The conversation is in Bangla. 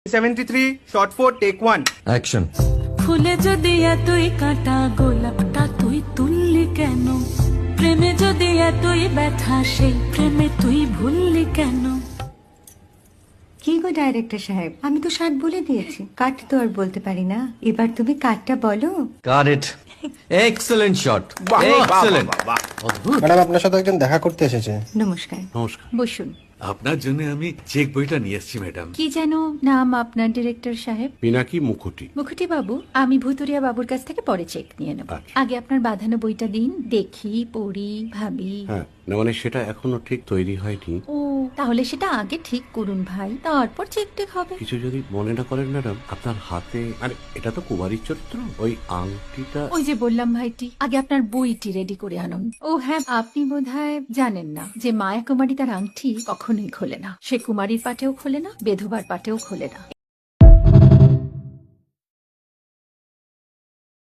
73 shot 4 take 1 অ্যাকশন। ফুলে যদি এতই কাটা গোলাপটা তুই তুললি কেন? প্রেমে যদি এতই ব্যথা সেই প্রেমে তুই ভুললি কেন? কি গো ডাইরেক্টর সাহেব, আমি তো 60 বলে দিয়েছি, কাট তো আর বলতে পারি না। এবার তুমি কাটটা বলো। Got it. এক্সেলেন্ট শট, বাহ, বাহ, এক্সেলেন্ট। বাহ, বাহ, বাহ। ম্যাডাম আপনার সাথে একজন দেখা করতে এসেছে। নমস্কার, নমস্কার। বসুন। আপনার জন্য আমি চেক বইটা নিয়ে এসেছি ম্যাডাম। কি যেন নাম আপনার ডিরেক্টর সাহেব? পিনাকি মুখোটি। মুখুটি বাবু, আমি ভুতুরিয়া বাবুর কাছ থেকে পরে চেক নিয়ে নেব। আচ্ছা। আগে আপনার বাঁধানো বইটা দিন, দেখি, পড়ি, ভাবি। হ্যাঁ, না মানে সেটা এখনো ঠিক তৈরি হয়নি। ও, তাহলে সেটা আগে ঠিক করুন ভাই, তারপর চেক টেক হবে। কিছু যদি মনে না করেন ম্যাডাম, আপনার হাতে আরে এটা তো কুমারীর চরিত্র, ওই আংটিটা। ওই যে বললাম ভাইটি, আগে আপনার বইটি রেডি করে আনুন। ও হ্যাঁ, আপনি বোধহয় জানেন না যে মায়া কুমারী তার আংটি কখনোই খোলে না। সে কুমারীর পাটেও খোলে না, বেধবার পাটেও খোলে না।